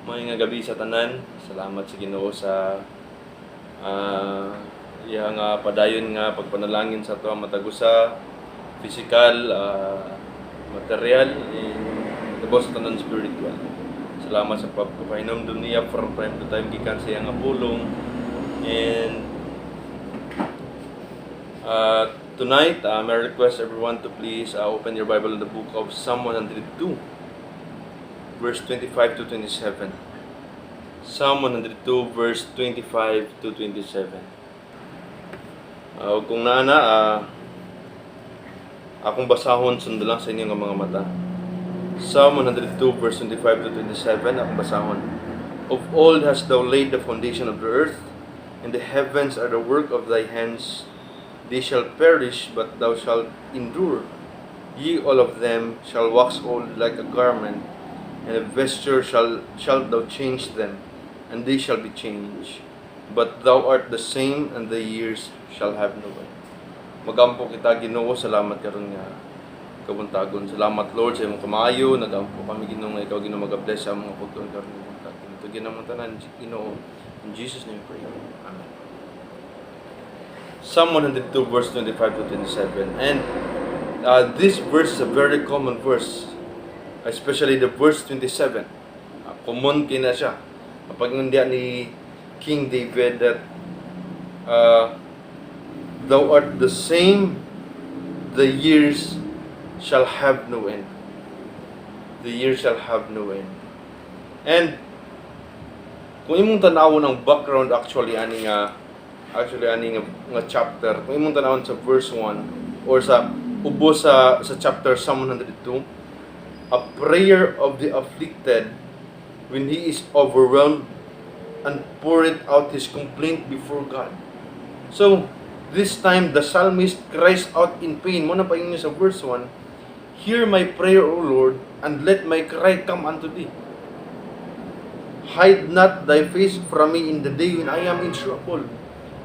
Maayong gabi sa tanan. Salamat sa Ginoo sa iya nga padayon nga pagpanalangin sa ato matagusa physical, material, tubos sa tanan spiritual. Salamat sa pagpapahinomdom niya from time to time gikan sa iyang pulong. And tonight, may request everyone to please open your Bible in the book of Psalm 102. Verse 25 to 27. Psalm 102 verse 25 to 27. Kung naana, akong basahon sundo lang sa inyong mga mata. Psalm 102 verse 25 to 27, akong basahon. Of old hast thou laid the foundation of the earth, and the heavens are the work of thy hands. They shall perish, but thou shalt endure. Ye all of them shall wax old like a garment, and a vesture shalt thou change them, and they shall be changed. But thou art the same, and the years shall have no end. Magampo kita, Ginoo, salamat karon nga kabuntagon. Salamat, Lord, sa imong kamaayo. Nagampo kami, Ginoo, nga ikaw, Ginoo, mag-bless sa mga pagtuon karon nga buntag. Ito ginamang tanan, Ginoo. In Jesus' name we pray. Amen. Psalm 102 verse 25 to 27. And this verse is a very common verse, especially the verse 27. Common kina siya. Kapag nandiyan ni King David that thou art the same, the years shall have no end. The years shall have no end. And kung imong tanawon ang background actually ani nga chapter, kung imong tanawon sa verse 1 or sa ubos sa chapter Psalm 102, a prayer of the afflicted when he is overwhelmed and poured out his complaint before God. So, this time the psalmist cries out in pain. Muna pa yun sa verse 1, hear my prayer, O Lord, and let my cry come unto thee. Hide not thy face from me in the day when I am in trouble.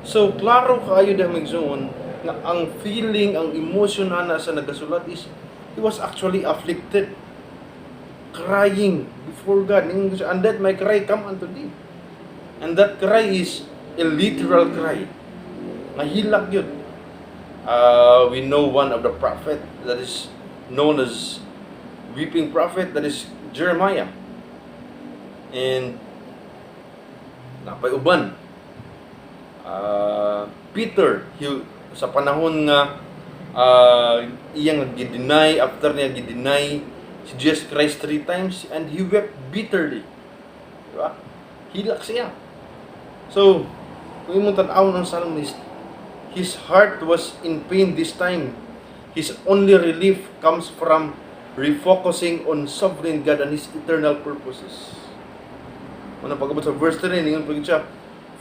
So, klaro kayo na magzoon na ang feeling, ang emotion na sa nagasulat is, he was actually afflicted, crying before God. And let my cry come unto thee. And that cry is a literal cry. Nahilak yun. We know one of the prophet that is known as weeping prophet, that is Jeremiah. And napay uban, Peter, sa panahon nga iyang nag-deny, after niya nag-deny si Jesus Christ 3 times, and he wept bitterly. Diba? Hilak siya. So, kung imong tan-awon ng psalmist, his heart was in pain this time. His only relief comes from refocusing on sovereign God and His eternal purposes. Ano pag-abot sa verse 3, ningon pag siya,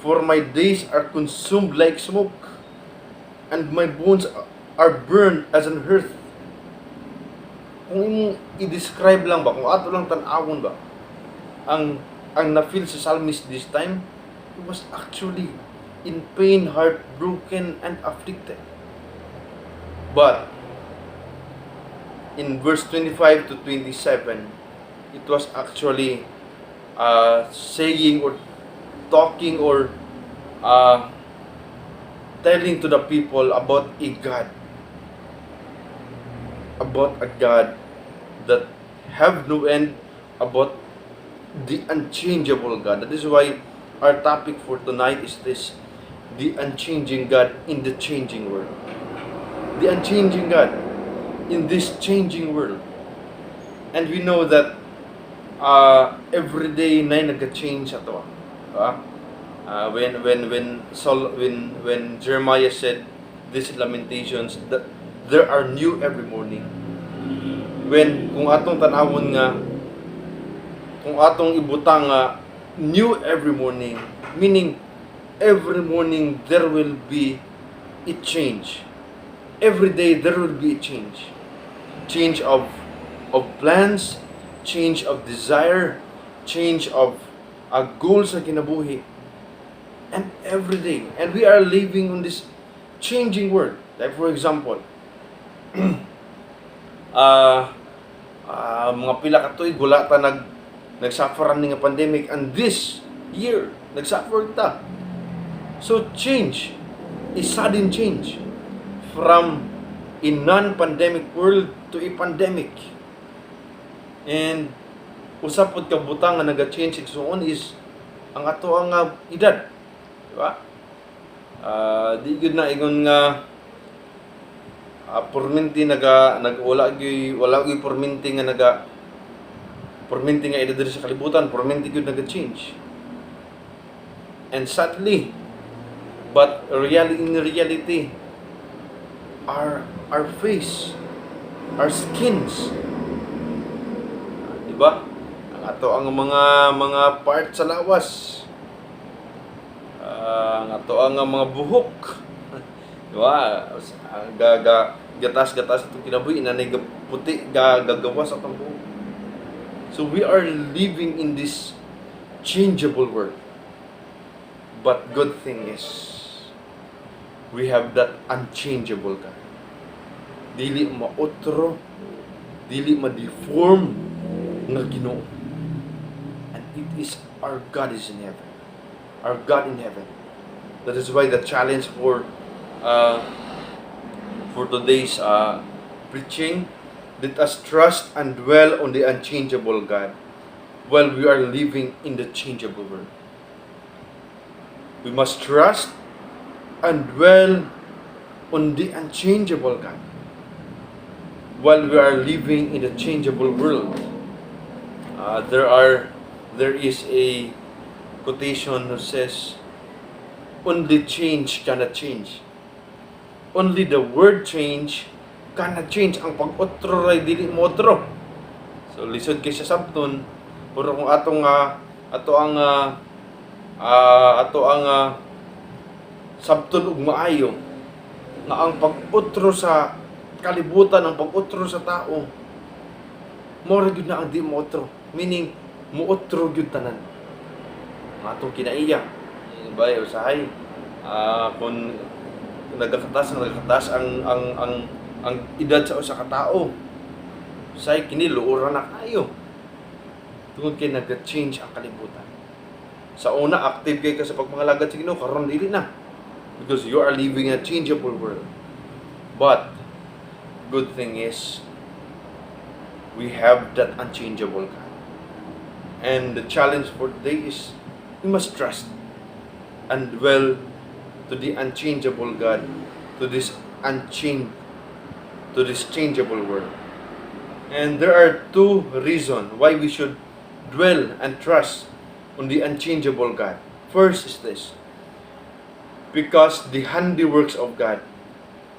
for my days are consumed like smoke, and my bones are burned as an hearth. Kung imong i-describe lang ba, kung ato lang tan-awon ba, ang na-feel sa psalmist this time, he was actually in pain, heartbroken, and afflicted. But in verse 25 to 27, it was actually saying or talking or telling to the people about a God that have no end, about the unchangeable God. That is why our topic for tonight is this: the unchanging God in the changing world. The unchanging God in this changing world. And we know that every day na nag-change ato. When Jeremiah said these lamentations, that there are new every morning. Kung atong tanawon nga, kung atong ibutang nga, new every morning, meaning every morning there will be a change. Every day there will be a change. Change of plans, change of desire, change of goals sa kinabuhi. And every day. And we are living on this changing world. Like for example, mga pila ka tuig, wala ta nagsufferan ni nga pandemic, and this year nagsuffer ta. So change is sudden change from a non-pandemic world to a pandemic. And usap pod ka butang nga naga-change igsoon is ang ato ang edad, di ba? Di gyud na ingon nga porminti wala gyud porminti nga edad diri sa kalibutan, porminti gyud naga-change. And sadly, but in reality, our face, our skins, diba? Ang ato ang mga part sa lawas, ang ato ang mga buhok, diba? Gatas itong kinabuhi, inanay puti, gagawas atong buhok. So we are living in this changeable world. But good thing is, we have that unchangeable God. Dili maotro, dili ma-deform nga Ginoo. And it is our God is in heaven. Our God in heaven. That is why the challenge for today's preaching, let us trust and dwell on the unchangeable God while we are living in the changeable world. We must trust and dwell on the unchangeable God while we are living in the changeable world. There is a quotation that says, only change cannot change. Only the word change cannot change. Ang pag-otro ray dili mo otro. So lisod kay sa sabton, pero kung ato ang sabton ug maayo nga ang pag-utro sa kalibutan, ang pag-utro sa tao, mora gyud na ang di mo otro, meaning muotro gyud tanan ang atong kinaiya. Diba usahay kung nagakatas ang edad sa usa ka tawo, say kini luoran na kayo tungod kay nag-change ang kalibutan. Sa una, active kayo sa pagpangalagad sa Ginoo, karon dili na. Because you are living in a changeable world. But, good thing is, we have that unchangeable God. And the challenge for today is, we must trust and dwell to the unchangeable God, to this changeable world. And there are two reasons why we should dwell and trust on the unchangeable God. First is this: because the handiworks of God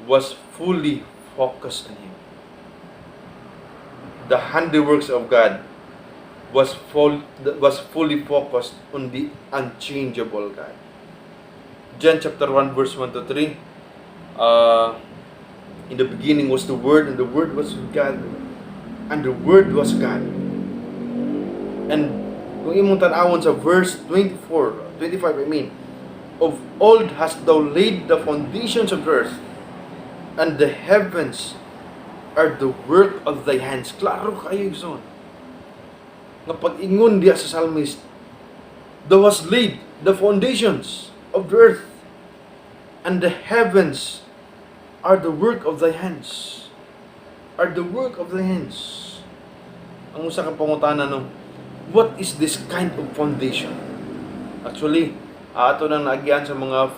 was fully focused on Him. The handiworks of God was fully focused on the unchangeable God. John chapter 1 verse 1 to 3. In the beginning was the Word, and the Word was with God, and the Word was God. And kung imong tan-awon sa verse 25, of old hast thou laid the foundations of earth, and the heavens are the work of thy hands. Klaro kayo son. Nga pag-ingon diya sa psalmist, thou hast laid the foundations of the earth, and the heavens are the work of thy hands. Are the work of thy hands. Ang usa ka pangutana what is this kind of foundation? Actually, ato nang naagyan sa mga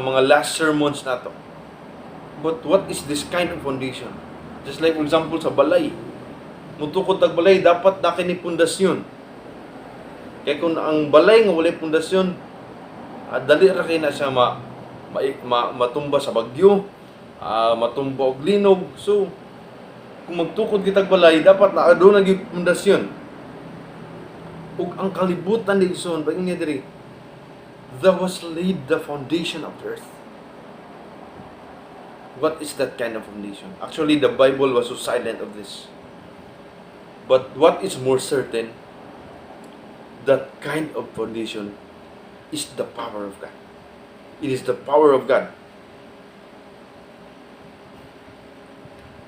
mga last sermons nato. But what is this kind of foundation? Just like for example sa balay. Mutukod tag balay, dapat na kini pundasyon. Kaya kung ang balay nga walay pundasyon, dali ra kay na siya matumba sa bagyo, matumba og linog. So, kung magtukod kitag balay, dapat na aduna gyud pundasyon. Ug ang kalibutan ni Ison, bagay niya diri, there was laid the foundation of the earth. What is that kind of foundation? Actually, the Bible was so silent of this. But what is more certain, that kind of foundation is the power of God. It is the power of God.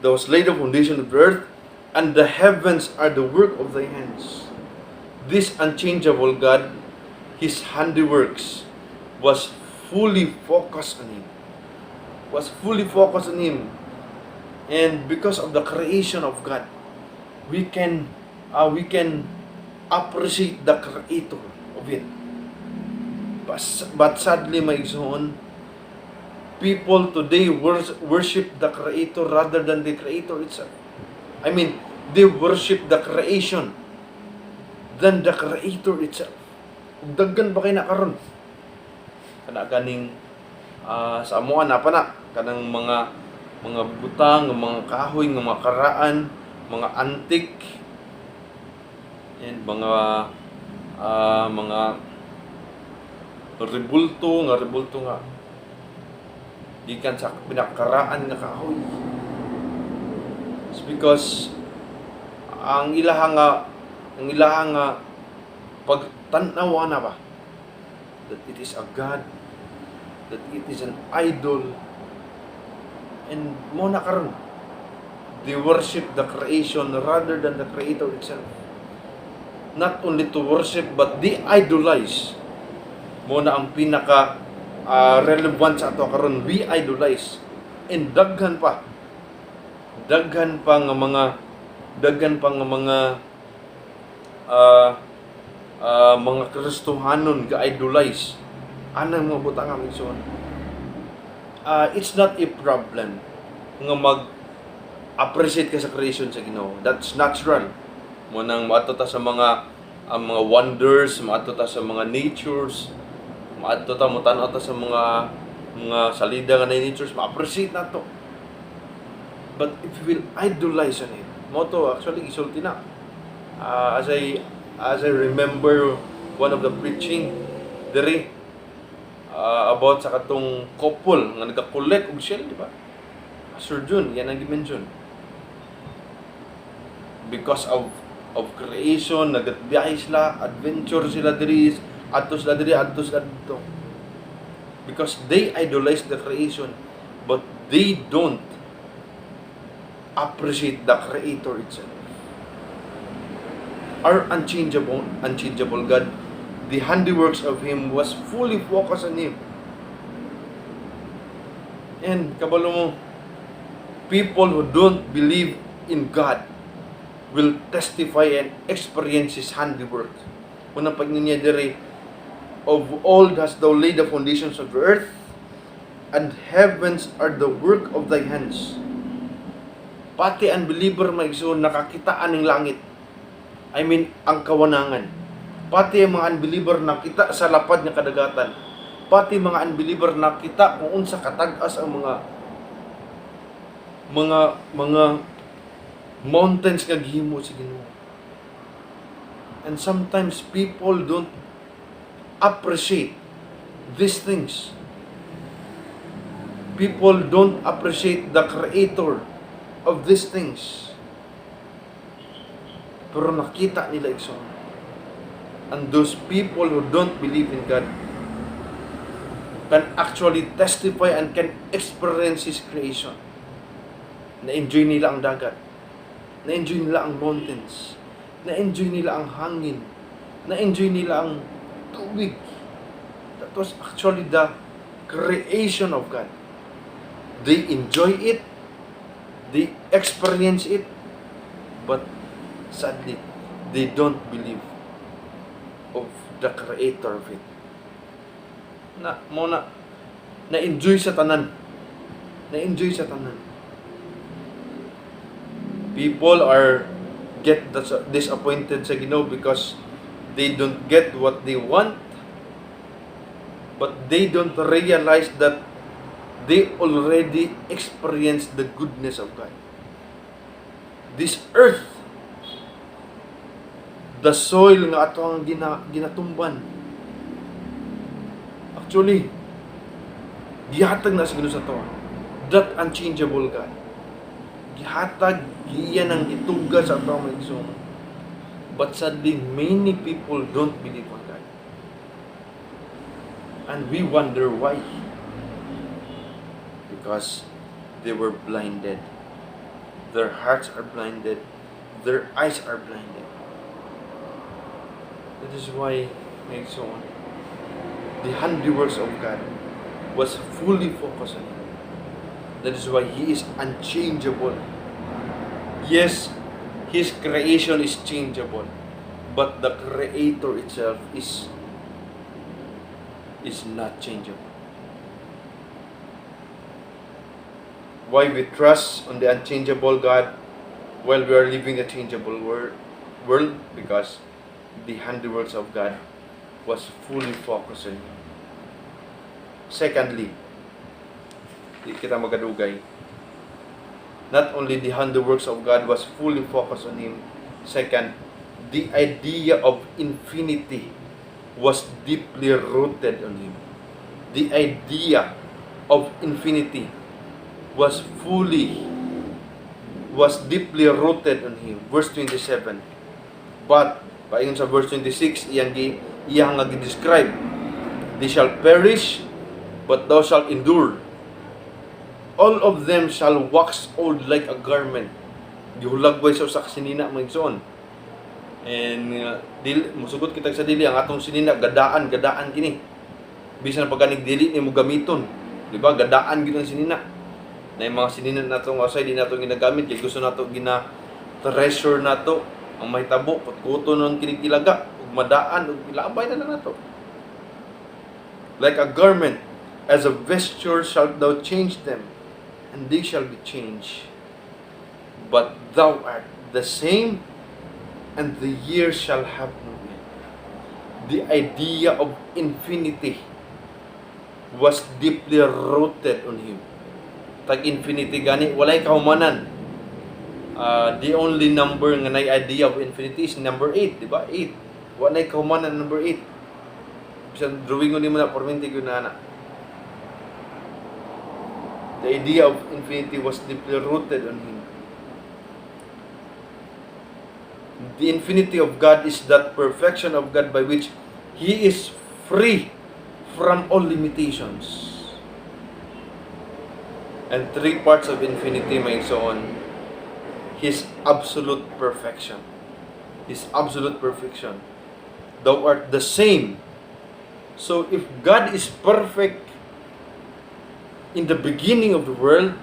There was laid the foundation of the earth, and the heavens are the work of thy hands. this unchangeable God, His handiworks was fully focused on Him. Was fully focused on Him. And because of the creation of God, we can appreciate the Creator of it. But sadly, my son, people today worship the Creator rather than the Creator itself. I mean, they worship the creation than the Creator itself. Daggan ba kayo nakaroon? Kana ganing sa amuan na pa na kanang mga butang, mga kahoy, mga karaan, mga antik, and mga rebulto nga gikan sa pinakaraan nga kahoy. It's because ang ilaha nga pagtanaw na ba that it is a God, that it is an idol, and mo na karon they worship the creation rather than the Creator itself. Not only to worship, but they idolize. Mo na ang pinaka relevant sa ato karon, we idolize. And daghan pa nga mga Kristohanon ga-idolize anang mga butang nga migsoon. It's not a problem nga mag-appreciate ka sa creation sa Ginoo. That's natural. Mo nang maadto ta sa mga wonders, maadto ta sa mga natures, maadto ta mo tan-aw ta sa mga salida nga na natures, ma-appreciate nato. But if you will idolize on it, mo to actually isulti na. As I remember one of the preaching diri about sa katong couple nga nagakolek og shell, di ba? Sir Jun, yan ang dimension. Because of creation, nagbiyahe sila, adventure sila diri, adto sila dito. Because they idolize the creation, but they don't appreciate the Creator itself. Our unchangeable God, the handiworks of Him was fully focused on Him. And kabalo mo, people who don't believe in God will testify and experience His handiwork. Unang pagninya diri, of old hast thou laid the foundations of the earth, and heavens are the work of thy hands. Pati unbeliever maigsoon nakakitaan ng langit. I mean, ang kawanangan. Pati ang mga unbeliever nakita sa lapad ng kadagatan. Pati mga unbeliever nakita kung unsa katag-as ang mga mountains nga gihimo sa Ginoo. And sometimes people don't appreciate these things. People don't appreciate the Creator of these things. Pero nakita nila ito. And those people who don't believe in God can actually testify and can experience His creation. Na-enjoy nila ang dagat. Na-enjoy nila ang mountains. Na-enjoy nila ang hangin. Na-enjoy nila ang tubig. That was actually the creation of God. They enjoy it. They experience it. But sadly, they don't believe of the Creator of it. Na-enjoy sa tanan. Na-enjoy sa tanan. People get disappointed sa Ginoo because they don't get what they want, but they don't realize that they already experienced the goodness of God. This earth, the soil nga ato ang ginatumban, actually gihatag na sa Ginoo sa to. That unchangeable God, gihatag giyan ang ituga sa ato ang igsoon. But sadly, many people don't believe on God. And we wonder why. Because they were blinded. Their hearts are blinded. Their eyes are blinded. That is why, my son, the handiworks of God was fully focused on Him. That is why He is unchangeable. Yes, His creation is changeable, but the Creator itself is not changeable. Why we trust on the unchangeable God while we are living a changeable world? Because the handiworks of God was fully focused on Him. Secondly, di kita magadugay, not only the handiworks of God was fully focused on Him, second, the idea of infinity was deeply rooted on Him. The idea of infinity was deeply rooted on Him. Verse 27. But, paingon sa verse 26, iyang nga describe, they shall perish, but thou shalt endure. All of them shall wax old like a garment. Gihulagway sa usa ka sinina mga igsoon. And musugot kita sa dili ang atong sinina gadaan kini. Bisan na pagkanig dili nimo gamiton, di ba? Gadaan gid ang sinina. Na yung mga sinina natong asay di nato ginagamit kay gusto nato treasure nato ang mahitabo putkuto ng kinikilaga ug madaan ug ilabay na lang nato. Like a garment, as a vesture shalt thou change them, and they shall be changed. But thou art the same, and the years shall have no end. The idea of infinity was deeply rooted on Him. Tag-infinity gani, walay kahumanan. The only number nga na idea of infinity is number 8, di ba? 8. Walay kahumanan number 8. Bisan drawing ko ni mo na, porminti ko na. The idea of infinity was deeply rooted on Him. The infinity of God is that perfection of God by which He is free from all limitations. And three parts of infinity, my son, His absolute perfection. His absolute perfection. Thou art the same. So if God is perfect in the beginning of the world,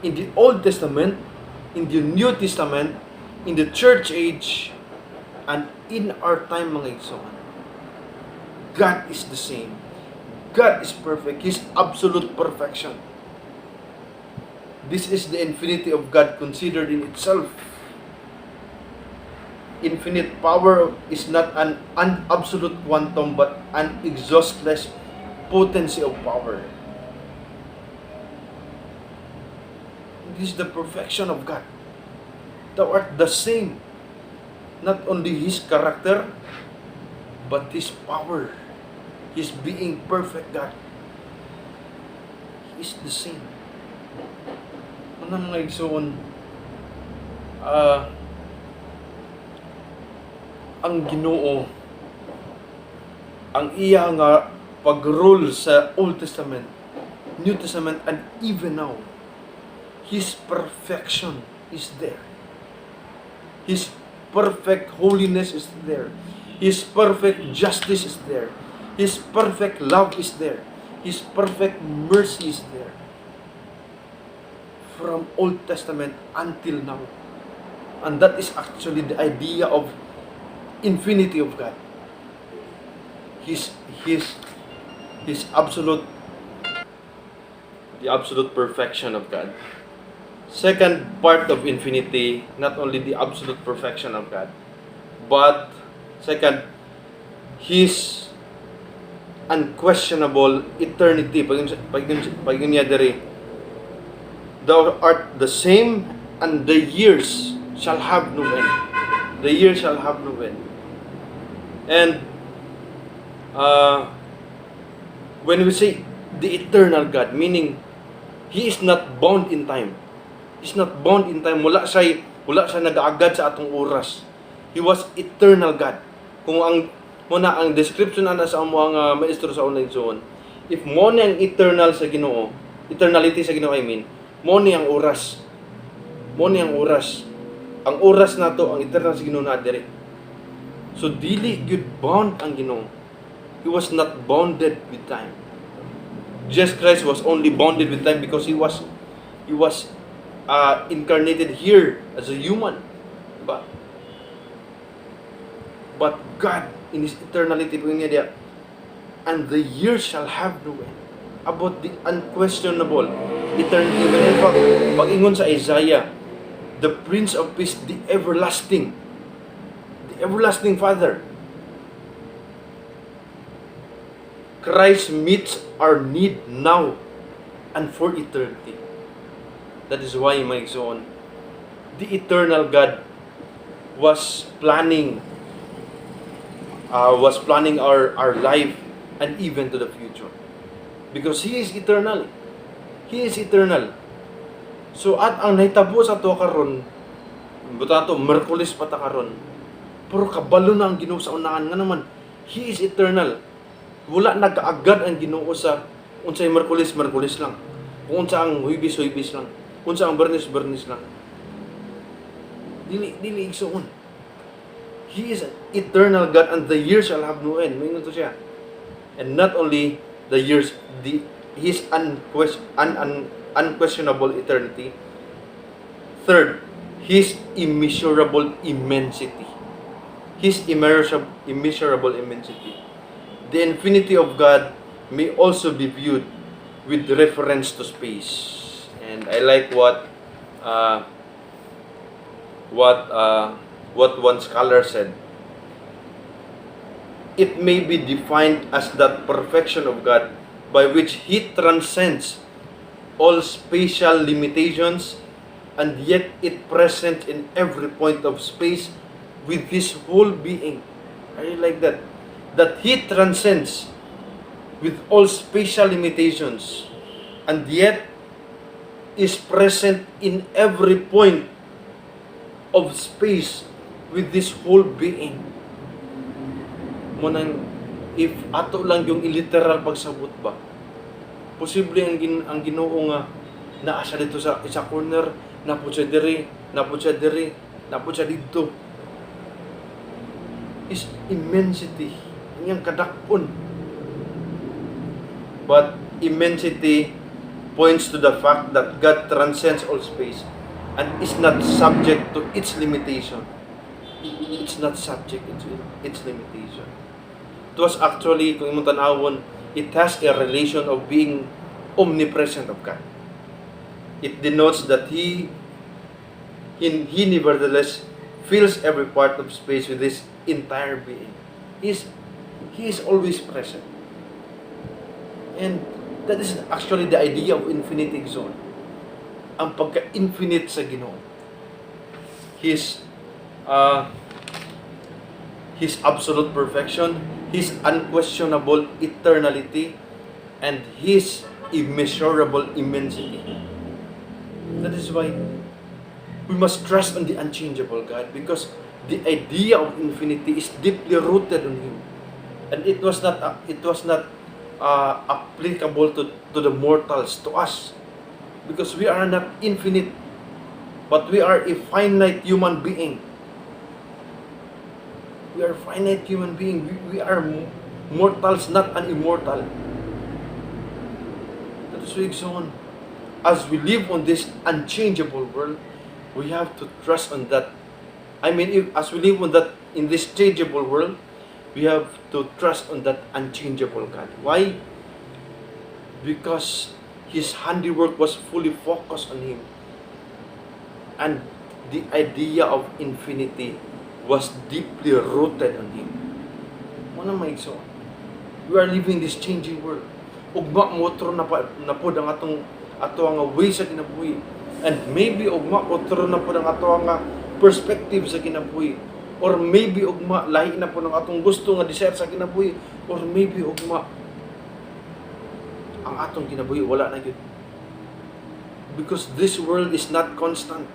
in the Old Testament, in the New Testament, in the church age, and in our time, mga igsoon, God is the same. God is perfect. His absolute perfection. This is the infinity of God considered in itself. Infinite power is not an absolute quantum, but an exhaustless potency of power. This is the perfection of God. Thou art the same. Not only His character, but His power. His being perfect God. He is the same. Ano mga igsoon, ang Ginoo, ang iya nga pag-rule sa Old Testament, New Testament, and even now, His perfection is there. His perfect holiness is there. His perfect justice is there. His perfect love is there. His perfect mercy is there. From Old Testament until now. And that is actually the idea of infinity of God. His absolute, the absolute perfection of God. Second part of infinity, not only the absolute perfection of God, but second, His unquestionable eternity. Pag niya dere, thou art the same, and the years shall have no end. The years shall have no end. And when we say the eternal God, meaning He is not bound in time. He's not bound in time. Wala siya nag-aagad sa atong oras. He was eternal God. Kung ang description ana sa mga maestro sa online zone, if mo ni ang eternal sa Ginoo, eternality sa Ginoo, I mean, mo ni ang oras. Mo ni ang oras. Ang oras nato, ang eternal sa Ginoo na dire. So dili gyud bound ang Ginoo. He was not bounded with time. Jesus Christ was only bounded with time because he was incarnated here as a human, diba? But God in His eternality po niya diya, and the years shall have no end. About the unquestionable eternity. When in fact, pag-ingon sa Isaiah, the Prince of Peace, the everlasting Father, Christ meets our need now and for eternity. That is why, my son, the eternal God was planning our life and even to the future. Because He is eternal. He is eternal. So at ang nahitabo sa to karon, buta to Merkulis pa ta karon. Pero kabalo na ang Ginoo sa unahan nga naman. He is eternal. Wala nagkaagad ang Ginoo sa unsay Merkulis lang. Kung unsa ang Huwebes lang. Kung unsa ang Bernes lang. Dili igsoon. He is an eternal God and the years shall have no end. Mingon to siya. And not only the years, His unquestionable eternity. Third, His immeasurable immensity. His immeasurable immensity. The infinity of God may also be viewed with reference to space. And I like what one scholar said. It may be defined as that perfection of God by which He transcends all spatial limitations, and yet it present in every point of space with His whole being. I like that. That He transcends with all spatial limitations, and yet is present in every point of space with His whole being. Munang if ato lang yung literal pagsabot ba, posible ang Ginoo nga naa siya dito sa isa corner, napud siya diri, napud siya dito. Is immensity, ang kadakpon. But immensity points to the fact that God transcends all space and is not subject to its limitation. It's not subject to its limitation. It was actually, kung imong tanawon, it has a relation of being omnipresent of God. It denotes that He nevertheless fills every part of space with His entire being. He is always present. And that is actually the idea of infinite zone. Ang pagka-infinite sa Ginoo. His absolute perfection, His unquestionable eternality, and His immeasurable immensity. That is why we must trust on the unchangeable God, because the idea of infinity is deeply rooted in Him, and it was not applicable to the mortals, to us, because we are not infinite, but we are a finite human being. We are finite human being. We are mortals, not an immortal. That is why, so as we live on this unchangeable world, we have to trust on that. I mean, as we live on that in this changeable world, we have to trust on that unchangeable God. Why? Because His handiwork was fully focused on Him, and the idea of infinity was deeply rooted on Him. Muna may so, we are living this changing world. Ugma motro na pod ang ato nga way sa kinabuhi. And maybe ugma motro na pod ang ato nga perspective sa kinabuhi. Or maybe ugma lahi na pod ang atong gusto nga desire sa kinabuhi. Or maybe ugma ang atong kinabuhi wala na gyud. Because this world is not constant.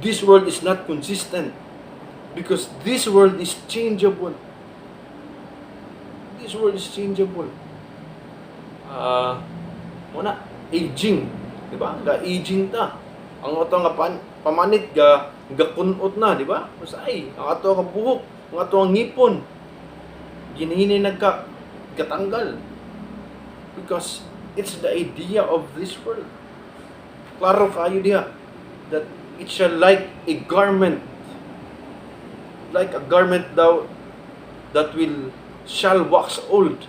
This world is not consistent. Because this world is changeable. This world is changeable. Muna, aging. Diba? Ga-aging ta. Ang ato nga pamanit, ga kunot na, diba? Masay. Ang ato nga buhok, Ang ato ang ngipon, ginhinay katanggal. Because it's the idea of this world. Klaro kayo diha that it shall like a garment, like a garment daw that shall wax old.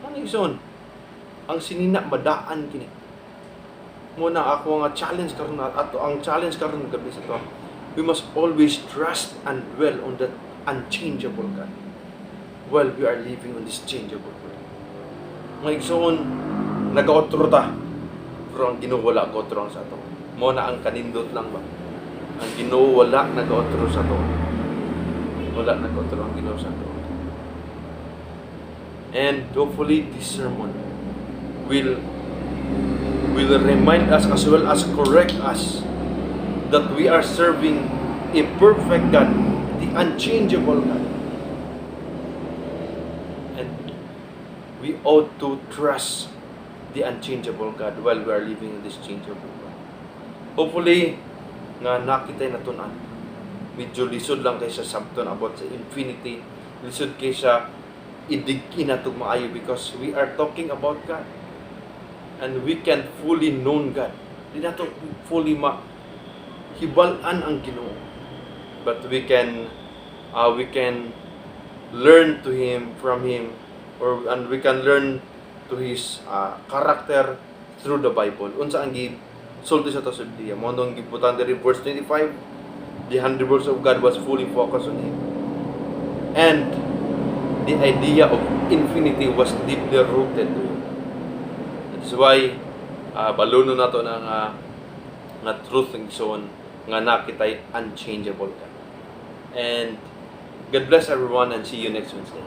Ano yun? Ang sinina madaan kini. Muna ako nga challenge karon ato ang challenge karon gabi sa to. We must always trust and dwell on that unchangeable God while we are living on this changeable world. Mga igsoon, nag-outro ta. Pero ang Ginoo wala outro sa to. Mo na ang kanindot lang ba? Ang Ginoo wala nag-outro sa to. Wala nag-outro ang Ginoo sa to. And hopefully this sermon will remind us as well as correct us that we are serving a perfect God, the unchangeable God. And we ought to trust the unchangeable God while we are living in this changeable world. Hopefully, nga nakita na tunan. Medyo lisod lang kaysa sabton about sa infinity. Lisod kaysa idigki na itong maayo because we are talking about God. And we can fully know God. Di na ito fully hibalan ang Ginoo. But we can learn to Him, from Him, and we can learn to His character through the Bible. Unsa ang sulti sa to sa Biblia. Mo nung gibutan diri verse 25, the handiworks of God was fully focused on Him. And the idea of infinity was deeply rooted to Him. That's why baluno nato na nga truth ng Igsoon nga nakitay unchangeable God. And God bless everyone and see you next Wednesday.